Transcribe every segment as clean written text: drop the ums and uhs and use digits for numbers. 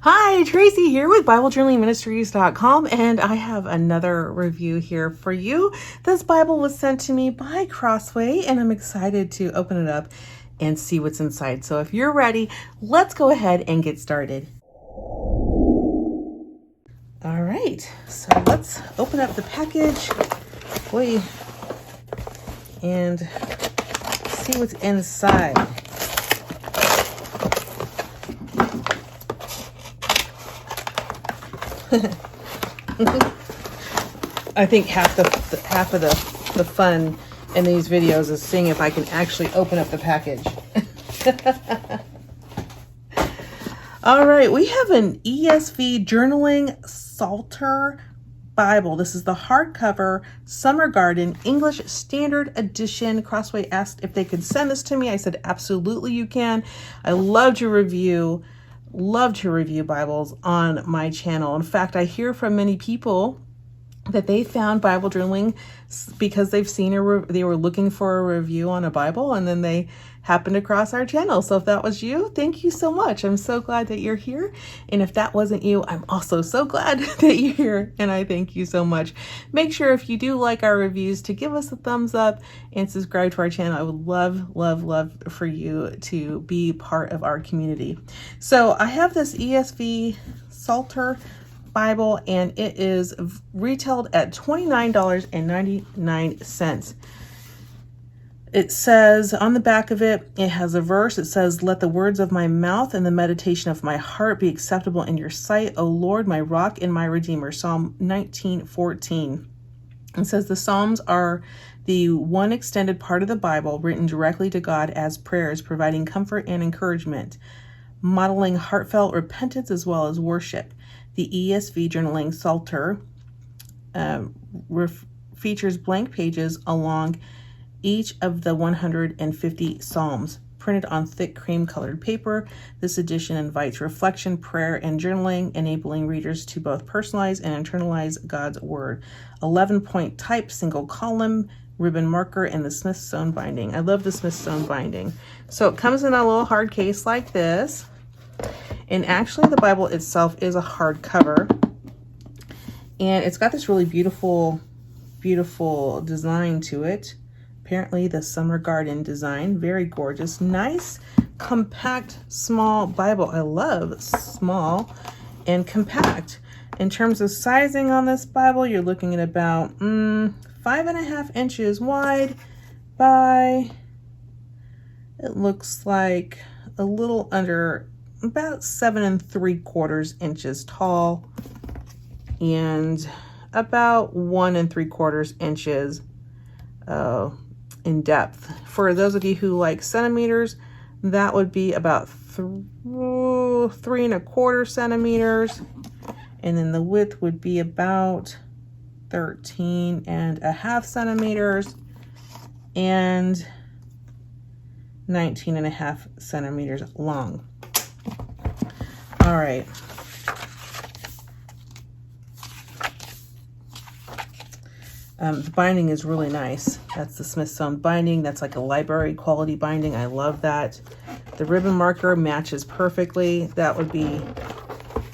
Hi, Tracy here with BibleJournalingMinistries.com, and I have another review here for you. This Bible was sent to me by Crossway, and I'm excited to open it up and see what's inside. So if you're ready, let's go ahead and get started. All right, so let's open up the package and see what's inside. I think half of the fun in these videos is seeing if I can actually open up the package. All right, we have an ESV Journaling Psalter Bible. This is the hardcover Summer Garden English Standard Edition. Crossway asked if they could send this to me. I said, absolutely you can. I love to review Bibles on my channel. In fact, I hear from many people that they found Bible journaling because they've seen they were looking for a review on a Bible, and then they happened across our channel. So if that was you, thank you so much. I'm so glad that you're here. And if that wasn't you, I'm also so glad that you're here, and I thank you so much. Make sure if you do like our reviews to give us a thumbs up and subscribe to our channel. I would love for you to be part of our community. So I have this ESV Psalter Bible, and it is retailed at $29.99. It says on the back of it, it has a verse. It says, "Let the words of my mouth and the meditation of my heart be acceptable in your sight, O Lord, my rock and my redeemer." Psalm 19:14. It says the Psalms are the one extended part of the Bible written directly to God as prayers, providing comfort and encouragement, modeling heartfelt repentance as well as worship. The ESV Journaling Psalter features blank pages along each of the 150 Psalms, printed on thick cream-colored paper. This edition invites reflection, prayer, and journaling, enabling readers to both personalize and internalize God's Word. 11-point type, single column, ribbon marker, and the Smithsonian binding. I love the Smithsonian binding. So it comes in a little hard case like this. And actually the Bible itself is a hardcover, and it's got this really beautiful design to it. Apparently the summer garden design, very gorgeous, nice, compact, small Bible. I love small and compact. In terms of sizing on this Bible, you're looking at about 5.5 inches wide by, it looks like a little under about 7 3/4 inches tall, and about 1 3/4 inches in depth. For those of you who like centimeters, that would be about 3 1/4 centimeters, and then the width would be about 13.5 centimeters and 19.5 centimeters long. All right. The binding is really nice. That's the Smithsonian binding. That's like a library quality binding. I love that. The ribbon marker matches perfectly. That would be,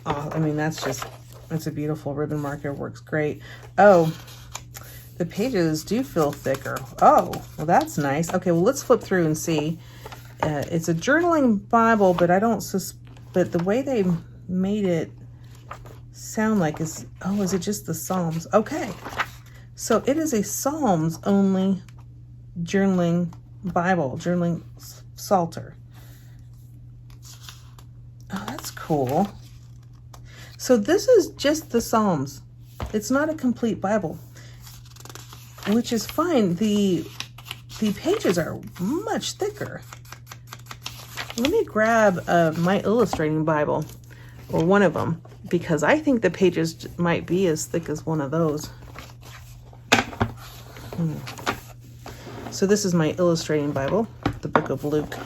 I mean, that's a beautiful ribbon marker. Works great. Oh, the pages do feel thicker. Oh, well, that's nice. Okay, well, let's flip through and see. It's a journaling Bible, but but the way they made it sound like is it just the Psalms? Okay. So it is a Psalms only journaling Bible, journaling Psalter. Oh, that's cool. So this is just the Psalms. It's not a complete Bible, which is fine. The pages are much thicker. Let me grab my illustrating Bible, or one of them, because I think the pages might be as thick as one of those. So this is my illustrating Bible, the book of Luke.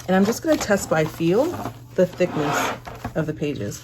And I'm just going to test by feel the thickness of the pages.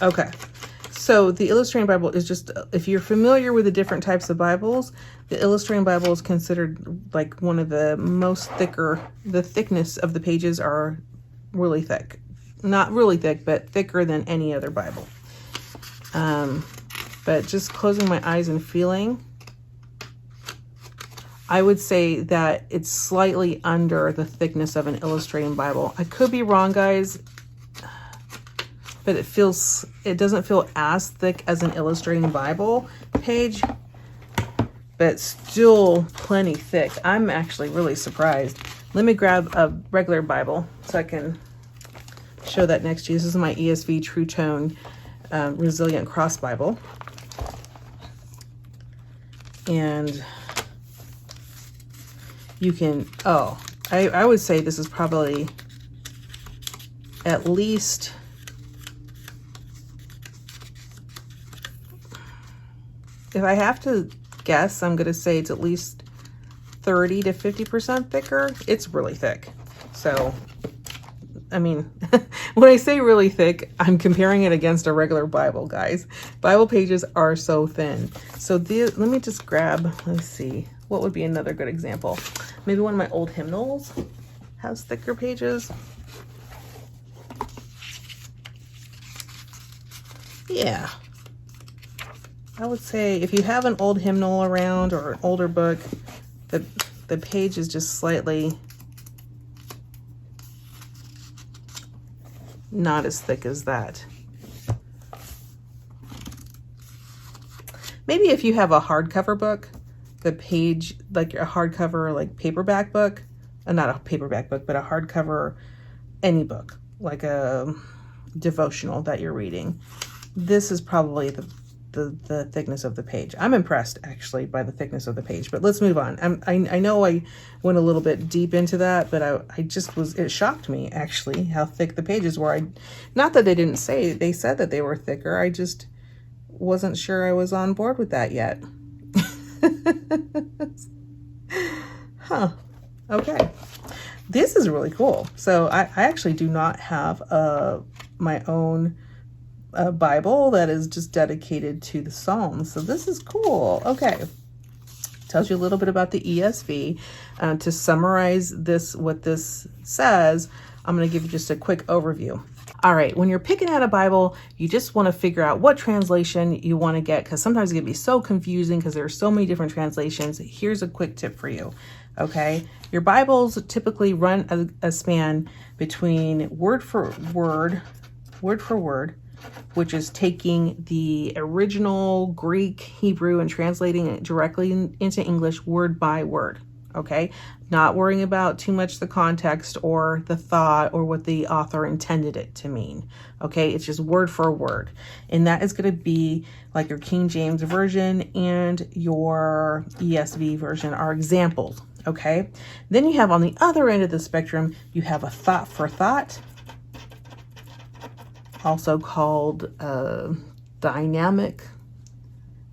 Okay, So the Illustrated Bible is just, if you're familiar with the different types of Bibles, the Illustrated Bible is considered like one of the most thicker. The thickness of the pages are really thick. Not really thick, but thicker than any other Bible. But just closing my eyes and feeling, I would say that it's slightly under the thickness of an Illustrated Bible. I could be wrong, guys, but it doesn't feel as thick as an Illustrated Bible page, but still plenty thick. I'm actually really surprised. Let me grab a regular Bible so I can show that next to you. This is my ESV True Tone Resilient Cross Bible. And you can, I would say this is probably at least, if I have to guess, I'm going to say it's at least 30 to 50% thicker. It's really thick. So, I mean, when I say really thick, I'm comparing it against a regular Bible, guys. Bible pages are so thin. So let me just grab, let's see, what would be another good example? Maybe one of my old hymnals has thicker pages. Yeah. I would say if you have an old hymnal around or an older book, the page is just slightly not as thick as that. Maybe if you have a hardcover book, the page, like a hardcover, like paperback book, not a paperback book, but a hardcover, any book, like a devotional that you're reading. This is probably the thickness of the page. I'm impressed actually by the thickness of the page, but let's move on. I know I went a little bit deep into that, but it shocked me actually how thick the pages were. Not that they didn't say, they said that they were thicker. I just wasn't sure I was on board with that yet. Huh. Okay. This is really cool. So I actually do not have my own Bible that is just dedicated to the Psalms. So this is cool. Okay. Tells you a little bit about the ESV. To summarize what this says, I'm going to give you just a quick overview. All right, when you're picking out a Bible, you just want to figure out what translation you want to get, because sometimes it can be so confusing because there are so many different translations. Here's a quick tip for you. Okay, your Bibles typically run a span between word for word, which is taking the original Greek, Hebrew, and translating it directly into English word by word. Okay, not worrying about too much the context or the thought or what the author intended it to mean. Okay, it's just word for word. And that is going to be like your King James Version and your ESV version are examples. Okay, then you have on the other end of the spectrum, you have a thought for thought, also called dynamic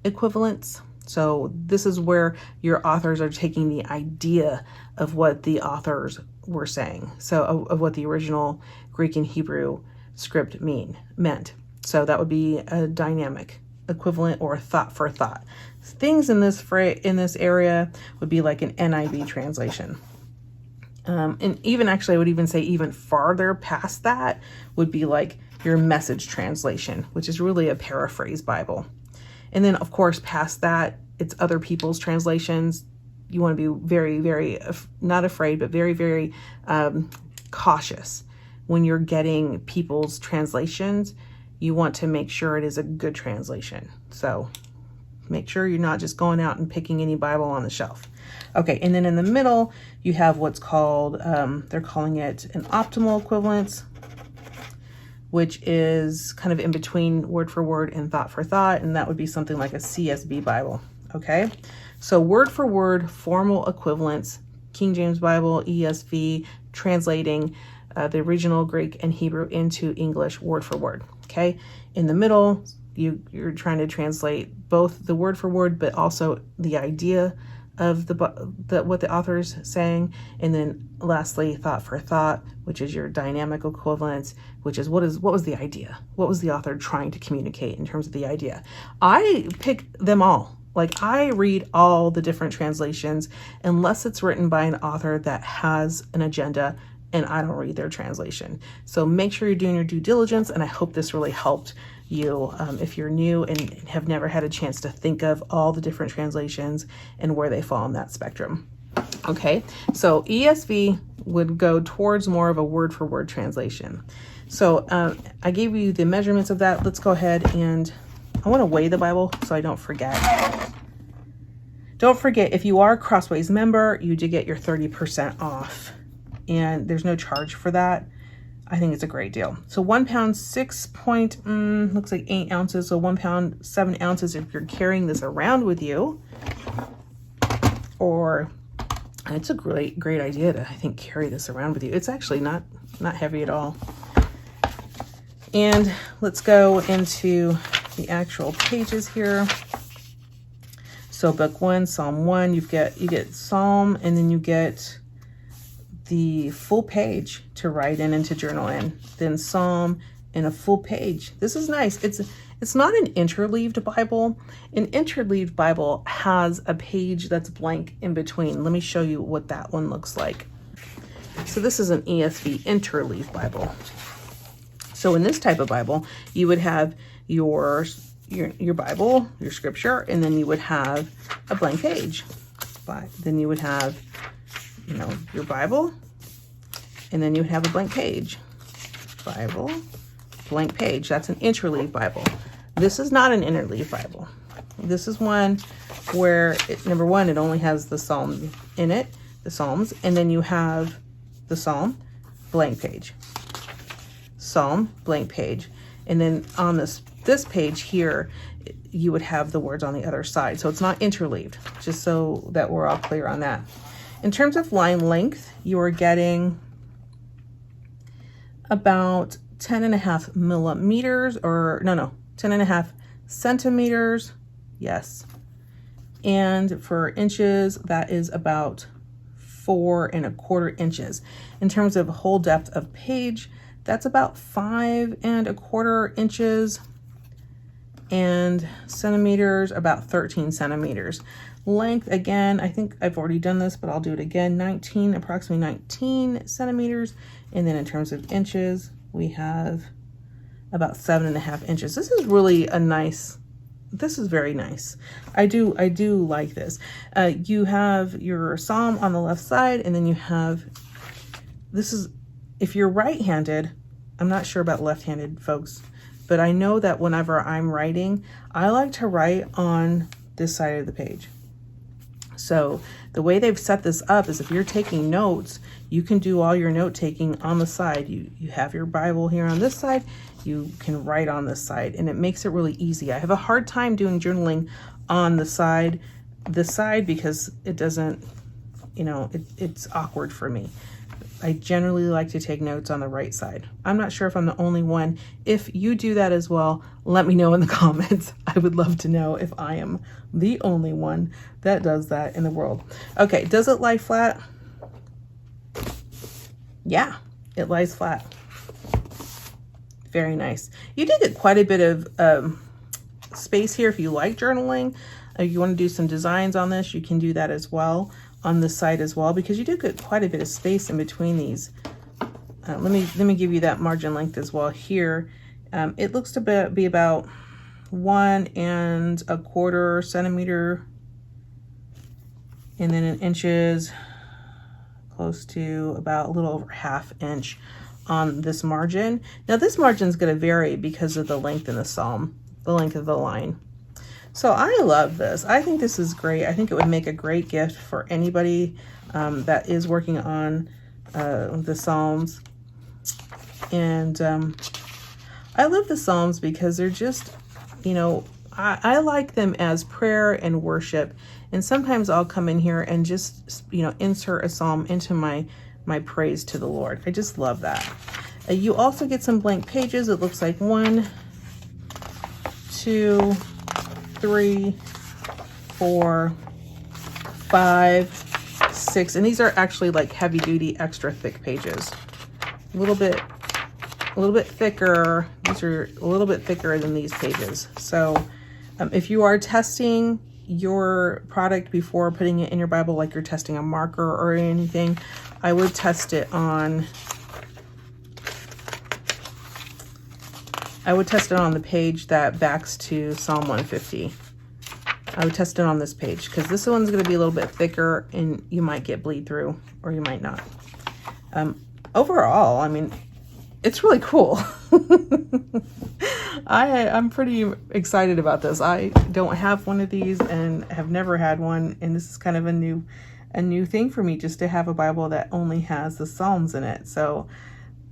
equivalence. So this is where your authors are taking the idea of what the authors were saying. So of what the original Greek and Hebrew script meant. So that would be a dynamic equivalent or a thought for thought. Things in this area would be like an NIV translation. And even actually, I would even say even farther past that would be like your Message translation, which is really a paraphrase Bible. And then, of course, past that, it's other people's translations. You want to be very, very, not afraid, but very, very cautious. When you're getting people's translations, you want to make sure it is a good translation. So make sure you're not just going out and picking any Bible on the shelf. Okay, and then in the middle, you have what's called, they're calling it an optimal equivalence, which is kind of in between word for word and thought for thought, and that would be something like a CSB Bible, okay? So word for word, formal equivalence, King James Bible, ESV, translating the original Greek and Hebrew into English word for word, okay? In the middle, you're trying to translate both the word for word, but also the idea of what the author's saying, and then lastly, thought for thought, which is your dynamic equivalence, which is what was the idea? What was the author trying to communicate in terms of the idea? I pick them all. Like, I read all the different translations unless it's written by an author that has an agenda, and I don't read their translation. So make sure you're doing your due diligence, and I hope this really helped you if you're new and have never had a chance to think of all the different translations and where they fall on that spectrum. Okay, so ESV would go towards more of a word-for-word translation. So I gave you the measurements of that. Let's go ahead and I want to weigh the Bible so I don't forget. Don't forget, if you are a Crossways member, you do get your 30% off, and there's no charge for that. I think it's a great deal. So 1 pound, looks like 8 ounces. So 1 pound, 7 ounces if you're carrying this around with you. Or it's a great idea to, I think, carry this around with you. It's actually not heavy at all. And let's go into the actual pages here. So book 1, Psalm 1, you get Psalm, and then you get the full page to write in and to journal in, then Psalm and a full page. This is nice. It's not an interleaved Bible. An interleaved Bible has a page that's blank in between. Let me show you what that one looks like. So this is an ESV interleaved Bible. So in this type of Bible, you would have your Bible, your scripture, and then you would have a blank page. But then you would have, your Bible, and then you would have a blank page. Bible, blank page. That's an interleaved Bible. This is not an interleaved Bible. This is one where, number one, it only has the Psalm in it, the Psalms, and then you have the Psalm, blank page. Psalm, blank page. And then on this page here, you would have the words on the other side. So it's not interleaved, just so that we're all clear on that. In terms of line length, you are getting about 10.5 millimeters, or no, 10.5 centimeters. Yes. And for inches, that is about 4¼ inches. In terms of whole depth of page, that's about 5¼ inches, and centimeters, about 13 centimeters. Length, again, I think I've already done this, but I'll do it again, approximately 19 centimeters. And then in terms of inches, we have about 7.5 inches. This is really this is very nice. I do like this. You have your Psalm on the left side, and then you have, if you're right-handed, I'm not sure about left-handed folks, but I know that whenever I'm writing, I like to write on this side of the page. So the way they've set this up is if you're taking notes, you can do all your note taking on the side. You have your Bible here on this side, you can write on this side, and it makes it really easy. I have a hard time doing journaling on this side because it doesn't, it's awkward for me. I generally like to take notes on the right side. I'm not sure if I'm the only one. If you do that as well, let me know in the comments. I would love to know if I am the only one that does that in the world. Okay, does it lie flat? Yeah, it lies flat. Very nice. You did get quite a bit of space here if you like journaling. If you want to do some designs on this, you can do that as well on this side as well, because you do get quite a bit of space in between these. Let me give you that margin length as well here. It looks to be about 1¼ centimeter, and then in inches, close to about a little over ½ inch on this margin. Now this margin is going to vary because of the length in the Psalm, the length of the line. So I love this. I think this is great. I think it would make a great gift for anybody that is working on the Psalms. And I love the Psalms because they're just, I like them as prayer and worship. And sometimes I'll come in here and just, insert a Psalm into my praise to the Lord. I just love that. You also get some blank pages. It looks like 1, 2, 3, 4, 5, 6, and these are actually like heavy duty, extra thick pages. A little bit thicker. These are a little bit thicker than these pages. So if you are testing your product before putting it in your Bible, like you're testing a marker or anything, I would test it on the page that backs to Psalm 150. I would test it on this page because this one's going to be a little bit thicker and you might get bleed through or you might not. Overall, I mean, it's really cool. I'm pretty excited about this. I don't have one of these and have never had one, and this is kind of a new thing for me, just to have a Bible that only has the Psalms in it. So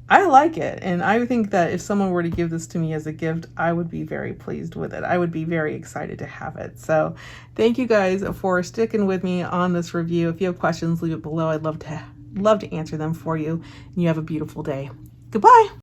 I like it, and I think that if someone were to give this to me as a gift, I would be very pleased with it. I would be very excited to have it. So thank you guys for sticking with me on this review. If you have questions, leave it below. I'd love to answer them for you. And you have a beautiful day. Goodbye.